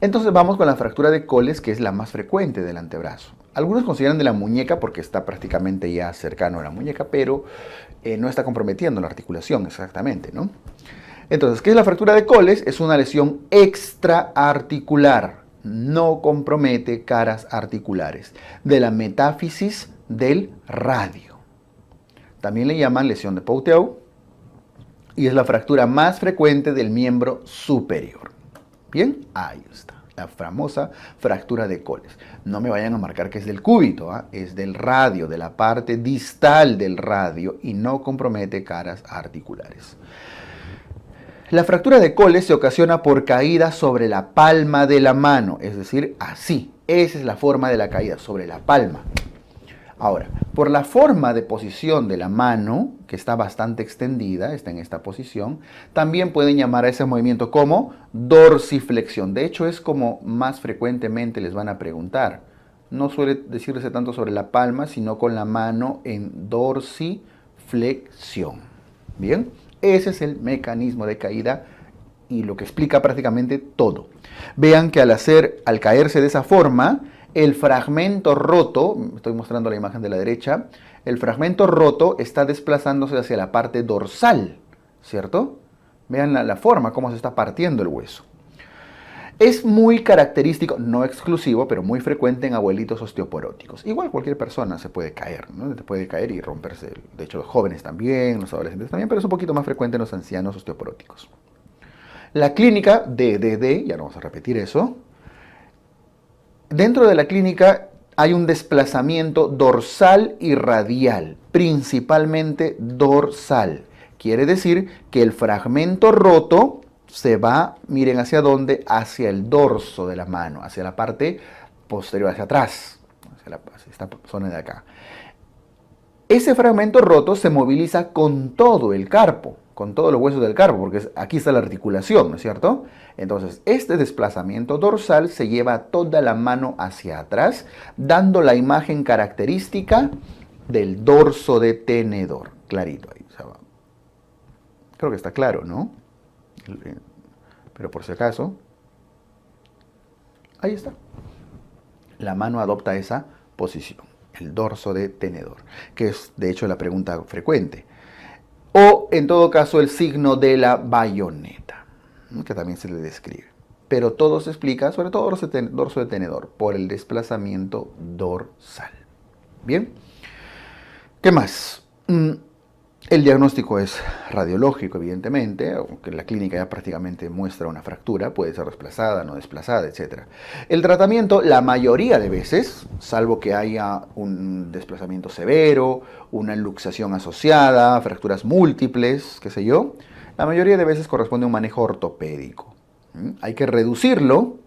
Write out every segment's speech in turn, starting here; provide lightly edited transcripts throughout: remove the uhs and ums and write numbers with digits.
Entonces vamos con la fractura de coles, que es la más frecuente del antebrazo. Algunos consideran de la muñeca porque está prácticamente ya cercano a la muñeca, pero no está comprometiendo la articulación exactamente, ¿no? Entonces, ¿qué es la fractura de coles? Es una lesión extraarticular, no compromete caras articulares, de la metáfisis del radio. También le llaman lesión de Poutier y es la fractura más frecuente del miembro superior. Bien, ahí está, la famosa fractura de coles. No me vayan a marcar que es del cúbito, ¿eh? Es del radio, de la parte distal del radio y no compromete caras articulares. La fractura de coles se ocasiona por caída sobre la palma de la mano, es decir, así. Esa es la forma de la caída, sobre la palma. Ahora, por la forma de posición de la mano, que está bastante extendida, está en esta posición, también pueden llamar a ese movimiento como dorsiflexión. De hecho, es como más frecuentemente les van a preguntar. No suele decirse tanto sobre la palma, sino con la mano en dorsiflexión. Bien, ese es el mecanismo de caída y lo que explica prácticamente todo. Vean que al caerse de esa forma, el fragmento roto, estoy mostrando la imagen de la derecha, el fragmento roto está desplazándose hacia la parte dorsal, ¿cierto? Vean la forma, cómo se está partiendo el hueso. Es muy característico, no exclusivo, pero muy frecuente en abuelitos osteoporóticos. Igual cualquier persona se puede caer, ¿no? Se puede caer y romperse. De hecho, los jóvenes también, los adolescentes también, pero es un poquito más frecuente en los ancianos osteoporóticos. La clínica DDD, ya no vamos a repetir eso. Dentro de la clínica hay un desplazamiento dorsal y radial, principalmente dorsal. Quiere decir que el fragmento roto se va, miren hacia dónde, hacia el dorso de la mano, hacia la parte posterior, hacia atrás, hacia esta zona de acá. Ese fragmento roto se moviliza con todo el carpo, con todos los huesos del carpo, porque aquí está la articulación, ¿no es cierto? Entonces, este desplazamiento dorsal se lleva toda la mano hacia atrás, dando la imagen característica del dorso de tenedor. Clarito ahí. O sea, creo que está claro, ¿no? Pero por si acaso, ahí está. La mano adopta esa posición, el dorso de tenedor, que es de hecho la pregunta frecuente. O en todo caso el signo de la bayoneta, que también se le describe. Pero todo se explica, sobre todo dorso de tenedor, por el desplazamiento dorsal. Bien, ¿qué más? El diagnóstico es radiológico, evidentemente, aunque la clínica ya prácticamente muestra una fractura, puede ser desplazada, no desplazada, etc. El tratamiento, la mayoría de veces, salvo que haya un desplazamiento severo, una luxación asociada, fracturas múltiples, qué sé yo, la mayoría de veces corresponde a un manejo ortopédico. Hay que reducirlo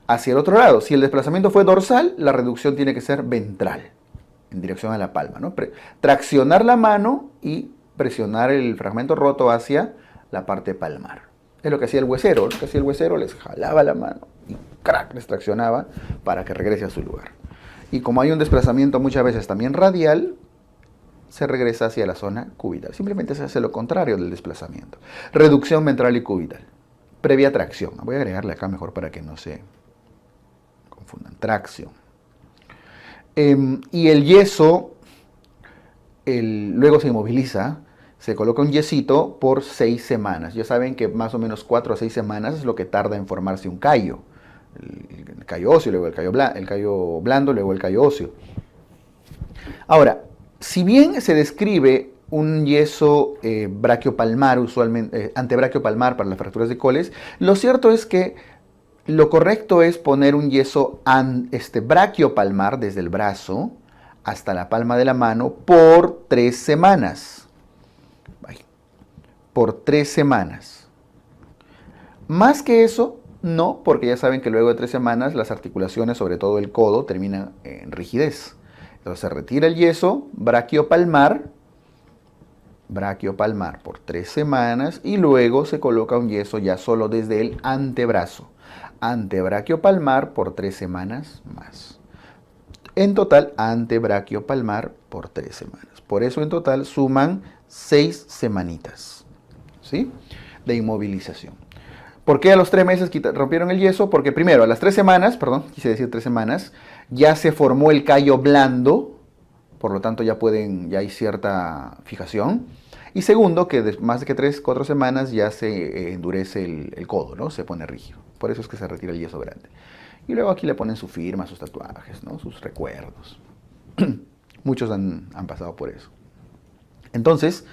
hacia el otro lado. Si el desplazamiento fue dorsal, la reducción tiene que ser ventral, en dirección a la palma, ¿no? Traccionar la mano y presionar el fragmento roto hacia la parte palmar. Es lo que hacía el huesero. Lo que hacía el huesero, les jalaba la mano y crack, les traccionaba para que regrese a su lugar. Y como hay un desplazamiento muchas veces también radial, se regresa hacia la zona cubital. Simplemente se hace lo contrario del desplazamiento. Reducción ventral y cubital. Previa tracción. Voy a agregarle acá mejor para que no se confundan. Tracción. Y el yeso luego se inmoviliza, se coloca un yesito por 6 semanas. Ya saben que más o menos 4 a 6 semanas es lo que tarda en formarse un callo. El callo óseo, luego el callo blando, luego el callo óseo. Ahora, si bien se describe un yeso brachiopalmar, usualmente antebrachiopalmar para las fracturas de coles, lo cierto es que lo correcto es poner un yeso brachiopalmar desde el brazo hasta la palma de la mano por 3 semanas. Por 3 semanas. Más que eso, no, porque ya saben que luego de 3 semanas las articulaciones, sobre todo el codo, terminan en rigidez. Entonces se retira el yeso brachiopalmar por 3 semanas y luego se coloca un yeso ya solo desde el antebrazo. Antebrachiopalmar por 3 semanas más. En total, antebrachiopalmar por 3 semanas. Por eso en total suman 6 semanitas, ¿sí?, de inmovilización. ¿Por qué a los 3 meses rompieron el yeso? Porque primero, a las 3 semanas, perdón, quise decir 3 semanas, ya se formó el callo blando, por lo tanto ya hay cierta fijación. Y segundo, que más de que 3, 4 semanas ya se endurece el codo, ¿no? Se pone rígido. Por eso es que se retira el yeso grande. Y luego aquí le ponen su firma, sus tatuajes, ¿no? Sus recuerdos. Muchos han pasado por eso. Entonces,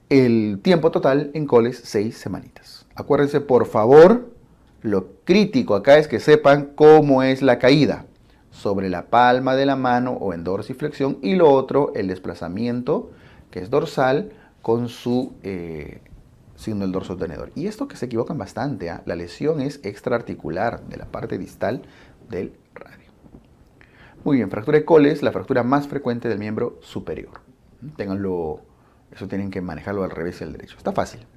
el tiempo total en coles, 6 semanitas. Acuérdense, por favor, lo crítico acá es que sepan cómo es la caída. Sobre la palma de la mano o en dorsiflexión. Y lo otro, el desplazamiento, que es dorsal, con su signo del dorso tenedor. Y esto que se equivocan bastante, ¿eh? La lesión es extraarticular de la parte distal del radio. Muy bien, fractura de coles, la fractura más frecuente del miembro superior. Ténganlo, eso tienen que manejarlo al revés y al derecho. Está fácil.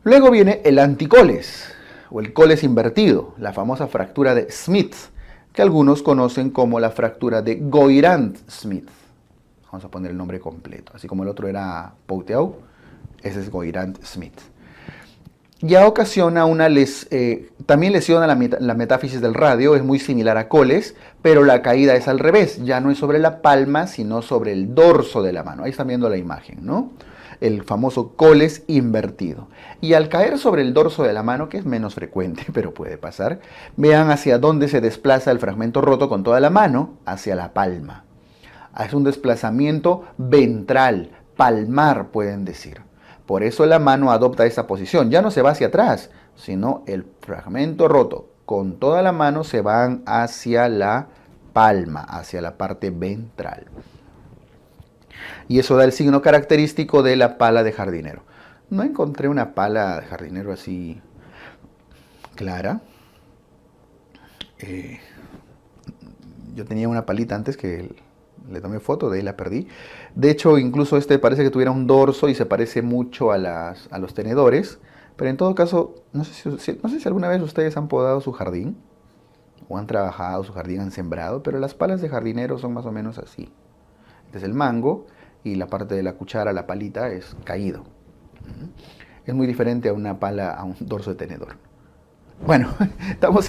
Luego viene el anticoles, o el coles invertido, la famosa fractura de Smith, que algunos conocen como la fractura de Goyrand-Smith. Vamos a poner el nombre completo, así como el otro era Pouteau, ese es Goyrand-Smith. Ya ocasiona también lesiona la metáfisis del radio, es muy similar a coles, pero la caída es al revés, ya no es sobre la palma, sino sobre el dorso de la mano. Ahí están viendo la imagen, ¿no? El famoso coles invertido. Y al caer sobre el dorso de la mano, que es menos frecuente, pero puede pasar, vean hacia dónde se desplaza el fragmento roto con toda la mano, hacia la palma. Es un desplazamiento ventral, palmar, pueden decir. Por eso la mano adopta esa posición. Ya no se va hacia atrás, sino el fragmento roto con toda la mano se van hacia la palma, hacia la parte ventral. Y eso da el signo característico de la pala de jardinero. No encontré una pala de jardinero así clara. Yo tenía una palita antes que le tomé foto, de ahí la perdí. De hecho, incluso este parece que tuviera un dorso y se parece mucho a los tenedores. Pero en todo caso, no sé si alguna vez ustedes han podado su jardín o han trabajado su jardín, han sembrado, pero las palas de jardinero son más o menos así. Este es el mango y la parte de la cuchara, la palita, es caído. Es muy diferente a una pala, a un dorso de tenedor. Bueno, estamos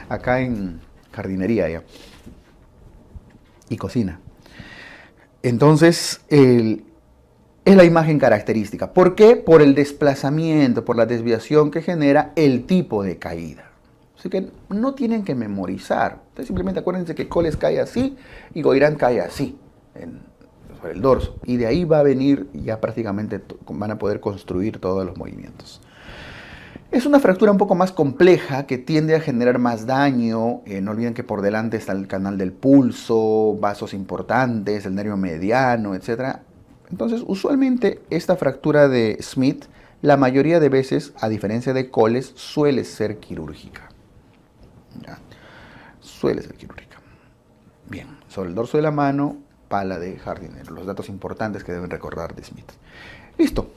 acá en jardinería ya. Y cocina. Entonces, es la imagen característica. ¿Por qué? Por el desplazamiento, por la desviación que genera el tipo de caída. Así que no tienen que memorizar. Ustedes simplemente acuérdense que Coles cae así y Goirán cae así, sobre el dorso. Y de ahí va a venir, ya prácticamente van a poder construir todos los movimientos. Es una fractura un poco más compleja que tiende a generar más daño. No olviden que por delante está el canal del pulso, vasos importantes, el nervio mediano, etc. Entonces, usualmente esta fractura de Smith, la mayoría de veces, a diferencia de Coles, suele ser quirúrgica. ¿Ya? Suele ser quirúrgica. Bien, sobre el dorso de la mano, pala de jardinero. Los datos importantes que deben recordar de Smith. Listo.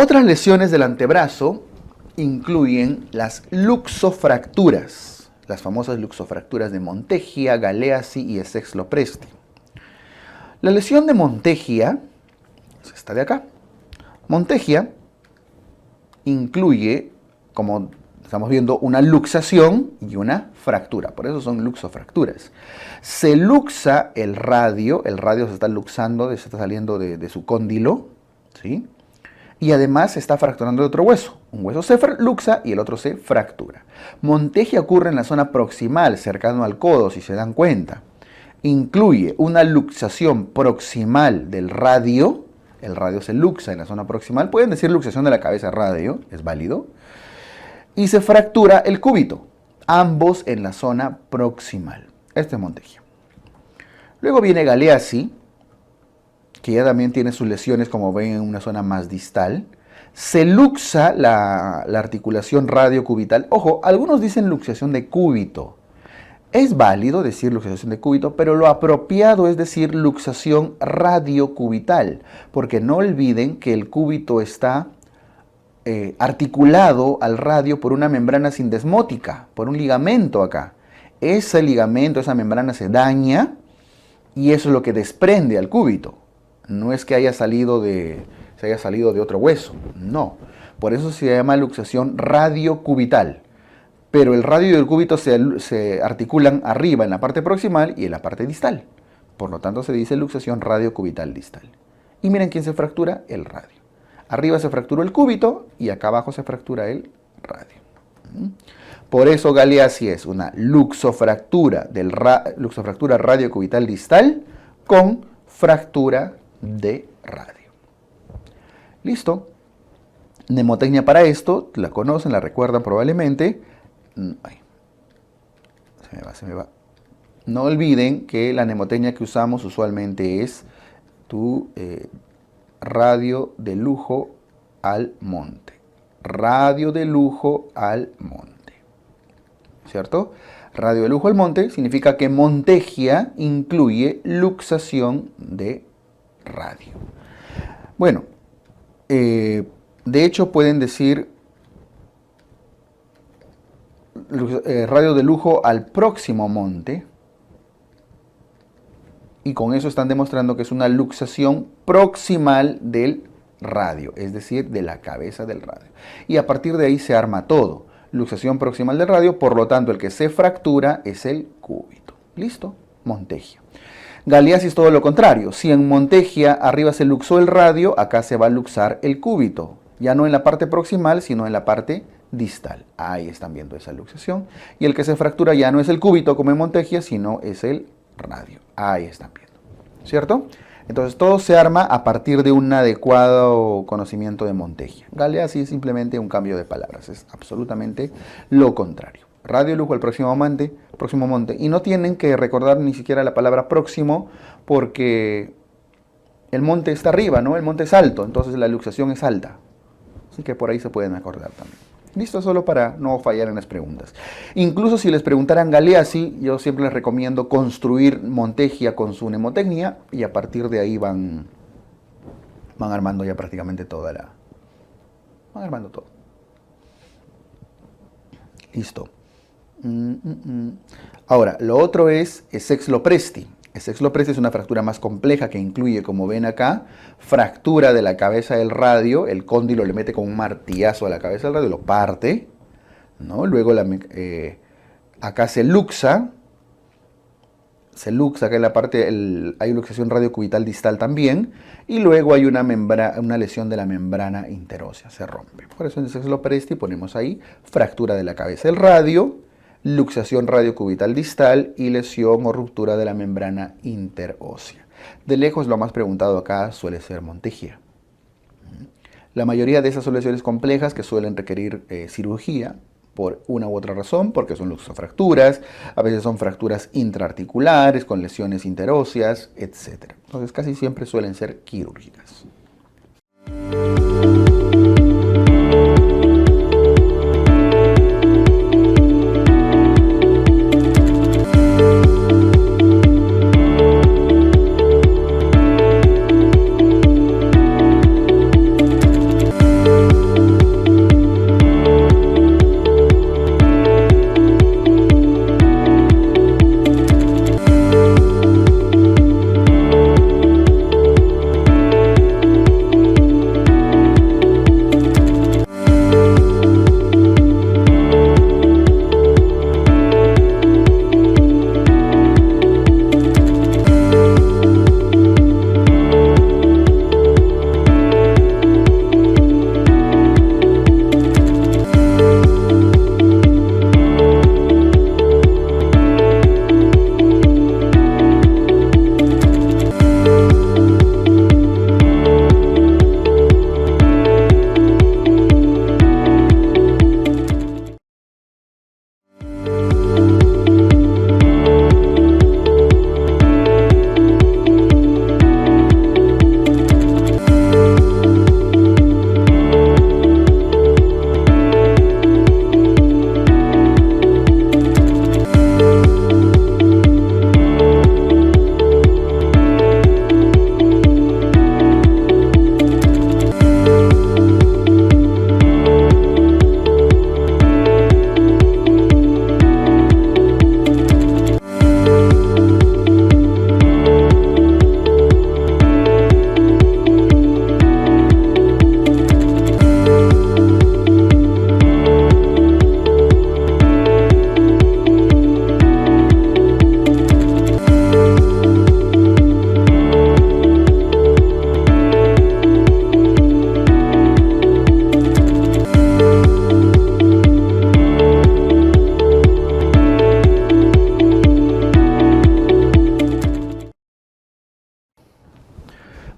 Otras lesiones del antebrazo incluyen las luxofracturas, las famosas luxofracturas de Monteggia, Galeazzi y Essex-Lopresti. La lesión de Monteggia es esta de acá. Monteggia incluye, como estamos viendo, una luxación y una fractura. Por eso son luxofracturas. Se luxa el radio se está luxando, se está saliendo de su cóndilo, ¿sí? Y además se está fracturando de otro hueso. Un hueso se luxa y el otro se fractura. Monteggia ocurre en la zona proximal, cercano al codo, si se dan cuenta. Incluye una luxación proximal del radio. El radio se luxa en la zona proximal. Pueden decir luxación de la cabeza radio, es válido. Y se fractura el cúbito, ambos en la zona proximal. Este es Monteggia. Luego viene Galeazzi, que ya también tiene sus lesiones, como ven, en una zona más distal. Se luxa la articulación radiocubital. Ojo, algunos dicen luxación de cúbito. Es válido decir luxación de cúbito, pero lo apropiado es decir luxación radiocubital, porque no olviden que el cúbito está articulado al radio por una membrana sindesmótica, por un ligamento acá. Ese ligamento, esa membrana se daña y eso es lo que desprende al cúbito. No es que se haya salido de otro hueso, no. Por eso se llama luxación radiocubital. Pero el radio y el cúbito se articulan arriba en la parte proximal y en la parte distal. Por lo tanto se dice luxación radiocubital distal. Y miren quién se fractura, el radio. Arriba se fracturó el cúbito y acá abajo se fractura el radio. Por eso Galeazzi es una luxofractura radiocubital distal con fractura de radio. ¿Listo? Mnemotecnia para esto, la conocen, la recuerdan probablemente. Ay, se me va. No olviden que la mnemotecnia que usamos usualmente es tu radio de lujo al monte. Radio de lujo al monte. ¿Cierto? Radio de lujo al monte significa que Montegia incluye luxación de radio. Bueno, de hecho pueden decir radio de lujo al próximo monte, y con eso están demostrando que es una luxación proximal del radio, es decir, de la cabeza del radio. Y a partir de ahí se arma todo. Luxación proximal del radio, por lo tanto el que se fractura es el cúbito. ¿Listo? Montegia. Galeazzi es todo lo contrario. Si en Montegia arriba se luxó el radio, acá se va a luxar el cúbito. Ya no en la parte proximal, sino en la parte distal. Ahí están viendo esa luxación. Y el que se fractura ya no es el cúbito como en Montegia, sino es el radio. Ahí están viendo. ¿Cierto? Entonces todo se arma a partir de un adecuado conocimiento de Montegia. Galeazzi es simplemente un cambio de palabras. Es absolutamente lo contrario. Radio de lujo al próximo monte. Y no tienen que recordar ni siquiera la palabra próximo porque el monte está arriba, ¿no? El monte es alto, entonces la luxación es alta. Así que por ahí se pueden acordar también. Listo, solo para no fallar en las preguntas. Incluso si les preguntaran Galeazzi, yo siempre les recomiendo construir Montegia con su mnemotecnia y a partir de ahí van armando ya prácticamente van armando todo. Listo. Ahora, lo otro es Sexlopresti. Sexlopresti es una fractura más compleja que incluye, como ven acá, fractura de la cabeza del radio. El cóndilo le mete con un martillazo a la cabeza del radio, lo parte, ¿no? Luego acá se luxa acá en la parte, hay luxación radiocubital distal también, y luego hay una lesión de la membrana interósea, se rompe. Por eso en Sexlopresti ponemos ahí fractura de la cabeza del radio, luxación radiocubital distal y lesión o ruptura de la membrana interósea. De lejos lo más preguntado acá suele ser Montegia. La mayoría de esas son lesiones complejas que suelen requerir cirugía por una u otra razón, porque son luxofracturas, a veces son fracturas intraarticulares con lesiones interóseas, etc. Entonces casi siempre suelen ser quirúrgicas.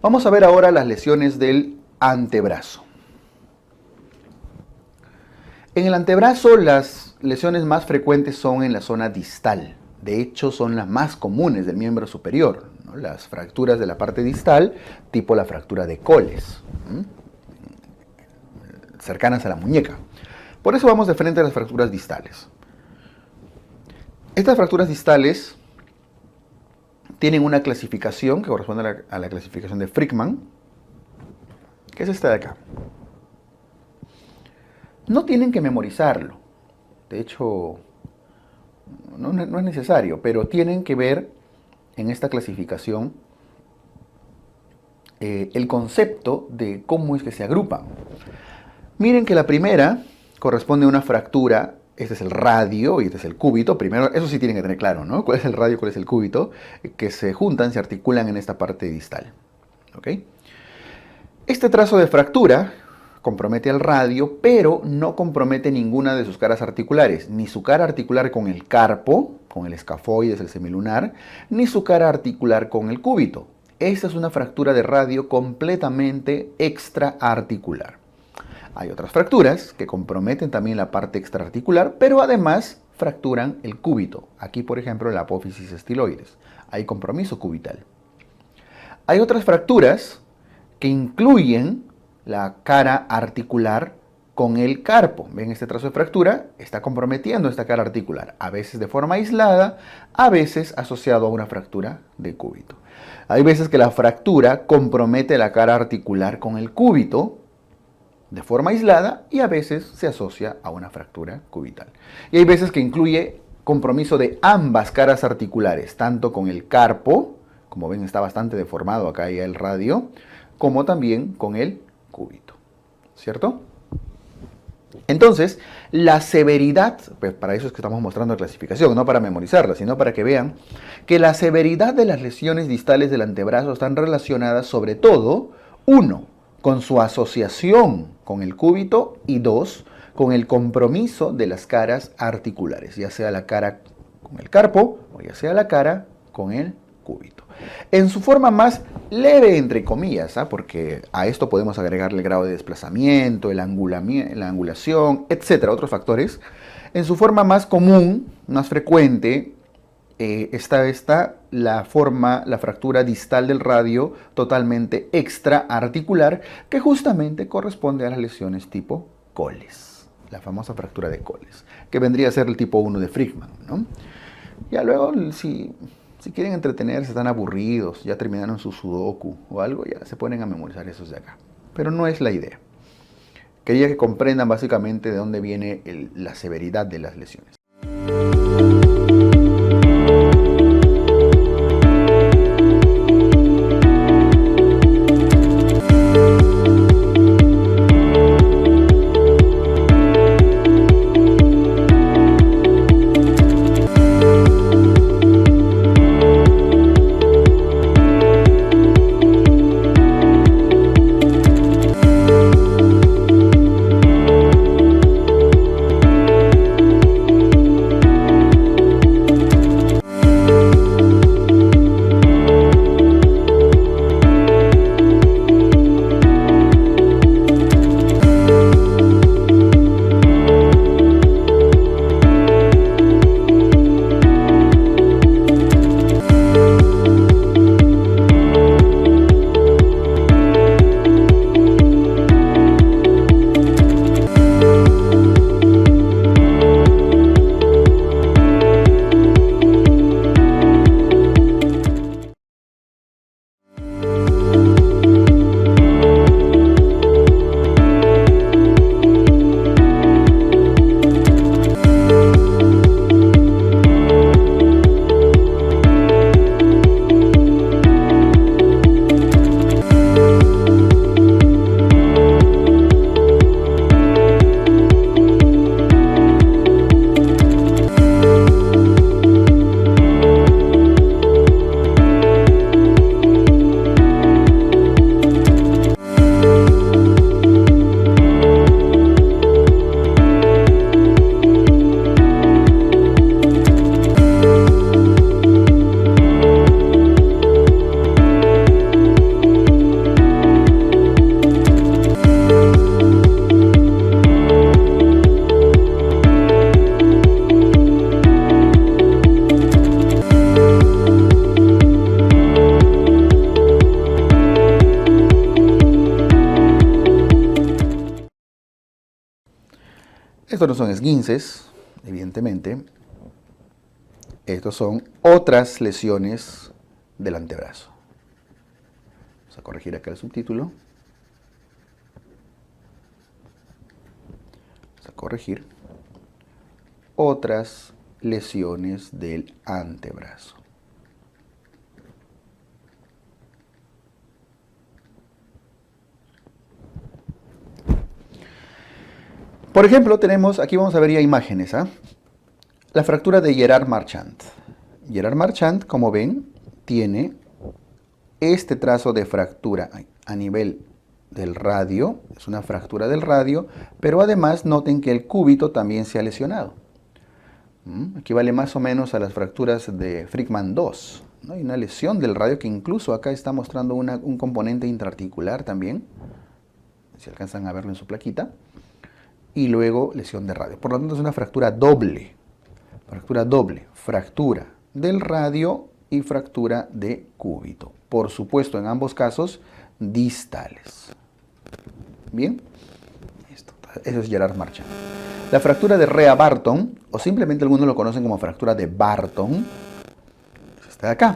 Vamos a ver ahora las lesiones del antebrazo. En el antebrazo las lesiones más frecuentes son en la zona distal, De hecho, son las más comunes del miembro superior, ¿no? Las fracturas de la parte distal, tipo la fractura de Colles, cercanas a la muñeca. Por eso vamos de frente a las fracturas distales. Estas fracturas distales tienen una clasificación que corresponde a la clasificación de Frickmann, que es esta de acá. No tienen que memorizarlo. De hecho, no es necesario, pero tienen que ver en esta clasificación el concepto de cómo es que se agrupan. Miren que la primera corresponde a una fractura. Este es el radio y este es el cúbito. Primero, eso sí tienen que tener claro, ¿no? ¿Cuál es el radio y cuál es el cúbito? Que se juntan, se articulan en esta parte distal. ¿Ok? Este trazo de fractura compromete al radio, pero no compromete ninguna de sus caras articulares. Ni su cara articular con el carpo, con el escafoides, el semilunar, ni su cara articular con el cúbito. Esta es una fractura de radio completamente extraarticular. Hay otras fracturas que comprometen también la parte extraarticular, pero además fracturan el cúbito. Aquí, por ejemplo, la apófisis estiloides. Hay compromiso cubital. Hay otras fracturas que incluyen la cara articular con el carpo. ¿Ven este trazo de fractura? Está comprometiendo esta cara articular, a veces de forma aislada, a veces asociado a una fractura de cúbito. Hay veces que la fractura compromete la cara articular con el cúbito de forma aislada y a veces se asocia a una fractura cubital. Y hay veces que incluye compromiso de ambas caras articulares, tanto con el carpo, como ven está bastante deformado acá ya el radio, como también con el cúbito, ¿cierto? Entonces, la severidad, pues para eso es que estamos mostrando la clasificación, no para memorizarla, sino para que vean que la severidad de las lesiones distales del antebrazo están relacionadas sobre todo, 1, con su asociación con el cúbito y 2, con el compromiso de las caras articulares, ya sea la cara con el carpo o ya sea la cara con el cúbito. En su forma más leve, entre comillas, porque a esto podemos agregarle el grado de desplazamiento, la angulación, etcétera, otros factores. En su forma más común, más frecuente, está la fractura distal del radio totalmente extraarticular, que justamente corresponde a las lesiones tipo Colles, la famosa fractura de Colles, que vendría a ser el tipo 1 de Frickmann, ¿no? Ya luego, si quieren entretenerse, están aburridos, ya terminaron su sudoku o algo, ya se ponen a memorizar esos de acá. Pero no es la idea. Quería que comprendan básicamente de dónde viene la severidad de las lesiones. Estos no son esguinces, evidentemente. Estos son otras lesiones del antebrazo. Vamos a corregir acá el subtítulo. Vamos a corregir. Otras lesiones del antebrazo. Por ejemplo, tenemos, aquí vamos a ver ya imágenes, la fractura de Gerard Marchand. Gerard Marchand, como ven, tiene este trazo de fractura a nivel del radio, es una fractura del radio, pero además noten que el cúbito también se ha lesionado. Equivale más o menos a las fracturas de Frickmann II, ¿no? Hay una lesión del radio que incluso acá está mostrando un componente intraarticular también, si alcanzan a verlo en su plaquita. Y luego lesión de radio. Por lo tanto es una fractura doble. Fractura del radio y fractura de cúbito. Por supuesto, en ambos casos, distales. Bien, eso es Gerard Marchand. La fractura de Rea-Barton, o simplemente algunos lo conocen como fractura de Barton, está de acá.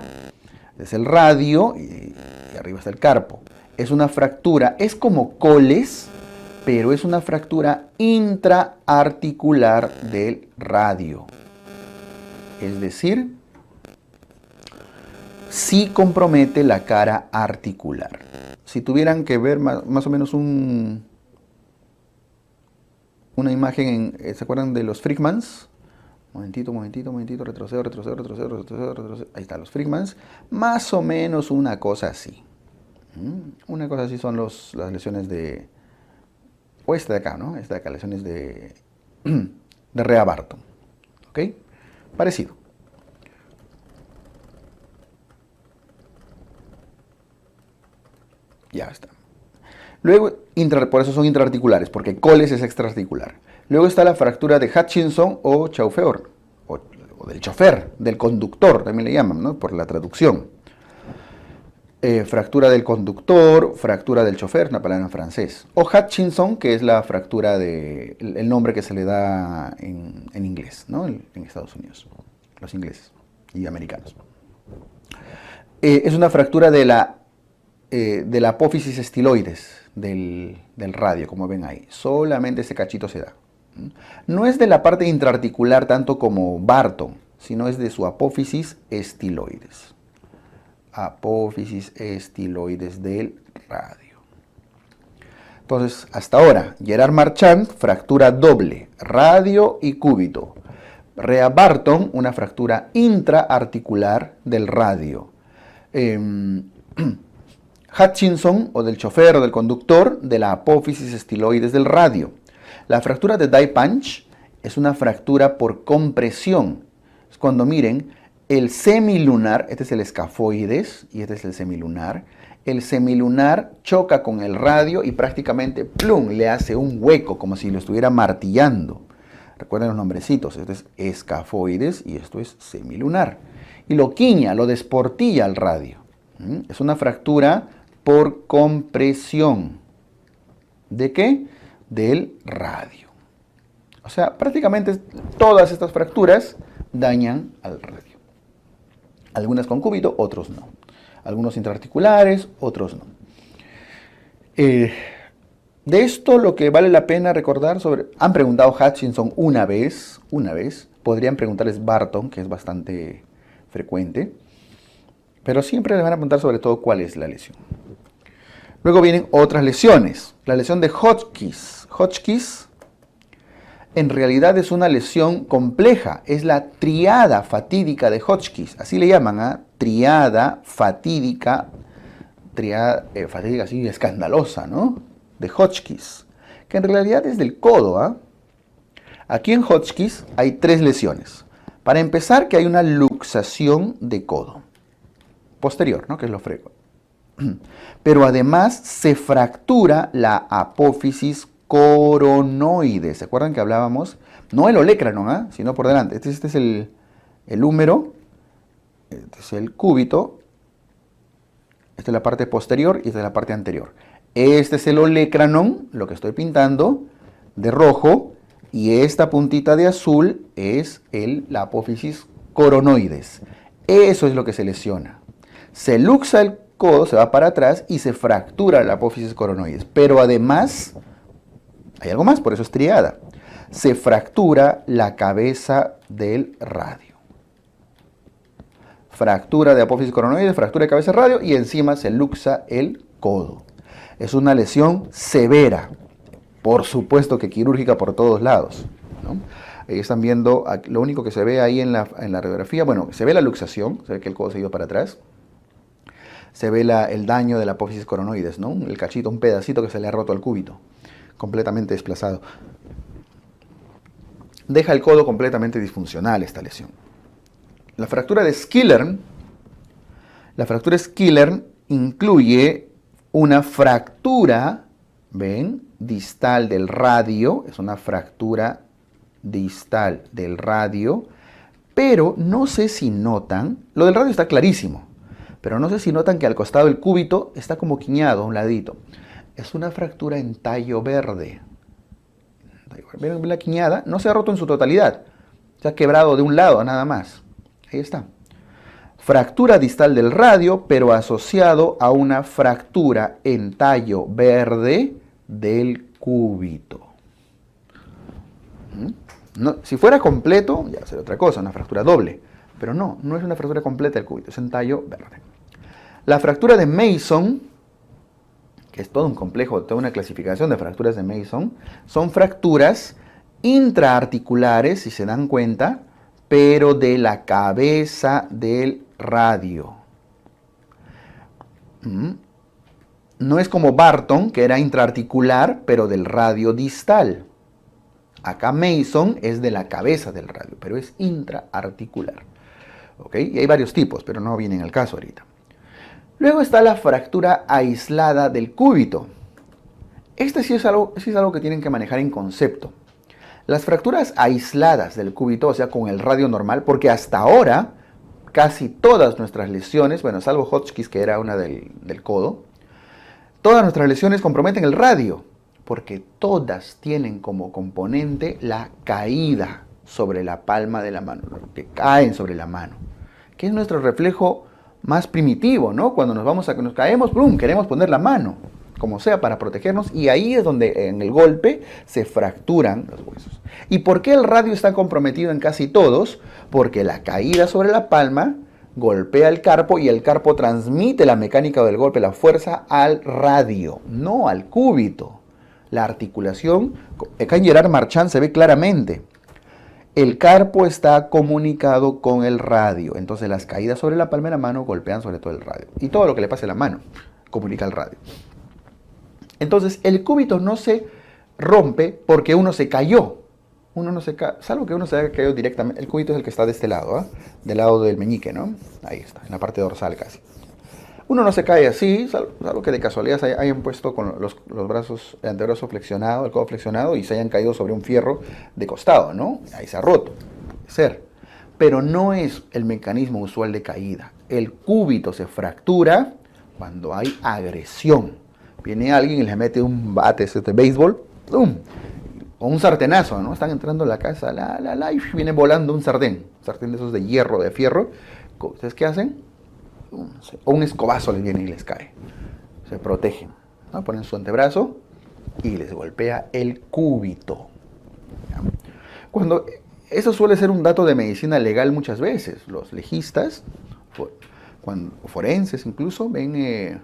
Es el radio y arriba está el carpo. Es una fractura, es como Coles, pero es una fractura intraarticular del radio. Es decir, sí compromete la cara articular. Si tuvieran que ver más o menos una imagen, ¿se acuerdan de los Frickmanns? Momentito, retrocedo. Ahí están los Frickmanns. Más o menos una cosa así. Una cosa así son las lesiones de... O esta de acá, ¿no? Esta de acá, lesiones de Rea-Barton. ¿Ok? Parecido. Ya está. Luego, por eso son intraarticulares, porque Coles es extraarticular. Luego está la fractura de Hutchinson o Chauffeur, o del chofer, del conductor, también le llaman, ¿no? Por la traducción. Fractura del conductor, fractura del chofer, una palabra en francés. O Hutchinson, que es la fractura el nombre que se le da en inglés, ¿no? En Estados Unidos, los ingleses y americanos. Es una fractura de la apófisis estiloides del radio, como ven ahí. Solamente ese cachito se da. No es de la parte intraarticular tanto como Barton, sino es de su apófisis estiloides. Apófisis estiloides del radio. Entonces, hasta ahora, Gerard Marchand, fractura doble, radio y cúbito. Rea-Barton, una fractura intraarticular del radio. Hutchinson, o del chofer o del conductor, de la apófisis estiloides del radio. La fractura de Dye-Punch es una fractura por compresión. Es cuando miren, el semilunar, este es el escafoides y este es el semilunar. El semilunar choca con el radio y prácticamente, ¡plum!, le hace un hueco, como si lo estuviera martillando. Recuerden los nombrecitos, este es escafoides y esto es semilunar. Y lo quiña, lo desportilla al radio. Es una fractura por compresión. ¿De qué? Del radio. O sea, prácticamente todas estas fracturas dañan al radio. Algunas con cúbito, otros no. Algunos intraarticulares, otros no. De esto lo que vale la pena recordar han preguntado Hutchinson una vez, podrían preguntarles Barton, que es bastante frecuente, pero siempre les van a preguntar sobre todo cuál es la lesión. Luego vienen otras lesiones. La lesión de Hotchkiss. Hotchkiss en realidad es una lesión compleja. Es la triada fatídica de Hotchkiss. Así le llaman, triada fatídica. Triada fatídica así escandalosa, ¿no? De Hotchkiss. Que en realidad es del codo, Aquí en Hotchkiss hay 3 lesiones. Para empezar, que hay una luxación de codo posterior, ¿no? Que es lo frecuente. Pero además se fractura la apófisis coronoide. ¿Se acuerdan que hablábamos? No el olecranon, sino por delante. Este es el húmero, este es el cúbito, esta es la parte posterior y esta es la parte anterior. Este es el olecranon, lo que estoy pintando de rojo, Y esta puntita de azul es la apófisis coronoides. Eso es lo que se lesiona. Se luxa el codo, se va para atrás y se fractura la apófisis coronoides. Pero además, hay algo más, por eso es triada. Se fractura la cabeza del radio. Fractura de apófisis coronoides, fractura de cabeza del radio y encima se luxa el codo. Es una lesión severa. Por supuesto que quirúrgica por todos lados, ¿no? Ahí están viendo, lo único que se ve ahí en la radiografía, bueno, se ve la luxación, se ve que el codo se ha ido para atrás. Se ve el daño de la apófisis coronoides, ¿no? El cachito, un pedacito que se le ha roto al cúbito, completamente desplazado. Deja el codo completamente disfuncional esta lesión. La fractura de Skillern incluye una fractura, ¿ven? Distal del radio, es una fractura distal del radio, pero no sé si notan, lo del radio está clarísimo, pero no sé si notan que al costado del cúbito está como quiñado a un ladito. Es una fractura en tallo verde. ¿Ven la quiñada? No se ha roto en su totalidad, se ha quebrado de un lado nada más. Ahí está. Fractura distal del radio, pero asociado a una fractura en tallo verde del cúbito. No, si fuera completo, ya sería otra cosa, una fractura doble. Pero no es una fractura completa del cúbito, es en tallo verde. La fractura de Mason, que es todo un complejo, toda una clasificación de fracturas de Mason, son fracturas intraarticulares, si se dan cuenta, pero de la cabeza del radio. No es como Barton, que era intraarticular, pero del radio distal. Acá Mason es de la cabeza del radio, pero es intraarticular. ¿Ok? Y hay varios tipos, pero no vienen al caso ahorita. Luego está la fractura aislada del cúbito. Este sí es algo que tienen que manejar en concepto. Las fracturas aisladas del cúbito, o sea, con el radio normal, porque hasta ahora casi todas nuestras lesiones, bueno, salvo Hotchkiss, que era una del codo, todas nuestras lesiones comprometen el radio, porque todas tienen como componente la caída sobre la palma de la mano, que caen sobre la mano, que es nuestro reflejo más primitivo, ¿no? Cuando nos caemos, ¡plum!, queremos poner la mano, como sea, para protegernos, y ahí es donde en el golpe se fracturan los huesos. ¿Y por qué el radio está comprometido en casi todos? Porque la caída sobre la palma golpea el carpo y el carpo transmite la mecánica del golpe, la fuerza al radio, no al cúbito. La articulación, acá en Gerard Marchand se ve claramente. El carpo está comunicado con el radio, entonces las caídas sobre la palma de la mano golpean sobre todo el radio. Y todo lo que le pase a la mano comunica al radio. Entonces el cúbito no se rompe porque uno se cayó. Uno no se cae, salvo que uno se haya caído directamente. El cúbito es el que está de este lado, ¿eh? Del lado del meñique, ¿no? Ahí está, en la parte dorsal casi. Uno no se cae así, salvo que de casualidad hayan puesto con los brazos, el antebrazo flexionado, el codo flexionado y se hayan caído sobre un fierro de costado, ¿no? Ahí se ha roto, puede ser. Pero no es el mecanismo usual de caída. El cúbito se fractura cuando hay agresión. Viene alguien y le mete un bate de béisbol, ¡pum!, o un sartenazo, ¿no? Están entrando a la casa, y viene volando un sartén de esos de hierro, de fierro. ¿Ustedes qué hacen? O un escobazo les viene y les cae. Se protegen, ¿no? Ponen su antebrazo y les golpea el cúbito. Eso suele ser un dato de medicina legal muchas veces. Los legistas, forenses incluso, ven,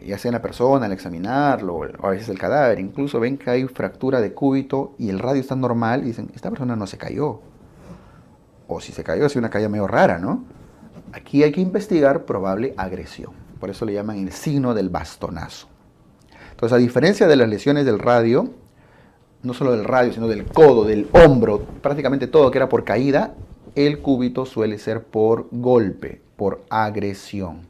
ya sea una persona al examinarlo, o a veces el cadáver, incluso ven que hay fractura de cúbito y el radio está normal y dicen, esta persona no se cayó. O si se cayó, es una caída medio rara, ¿no? Aquí hay que investigar probable agresión. Por eso le llaman el signo del bastonazo. Entonces, a diferencia de las lesiones del radio, no solo del radio, sino del codo, del hombro, prácticamente todo que era por caída, el cúbito suele ser por golpe, por agresión.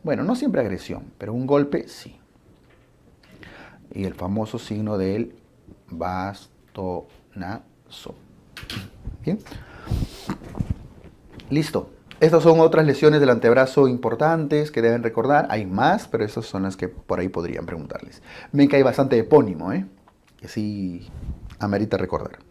Bueno, no siempre agresión, pero un golpe sí. Y el famoso signo del bastonazo. ¿Bien? Listo. Estas son otras lesiones del antebrazo importantes que deben recordar. Hay más, pero estas son las que por ahí podrían preguntarles. Ven que hay bastante epónimo, ¿eh? Que sí amerita recordar.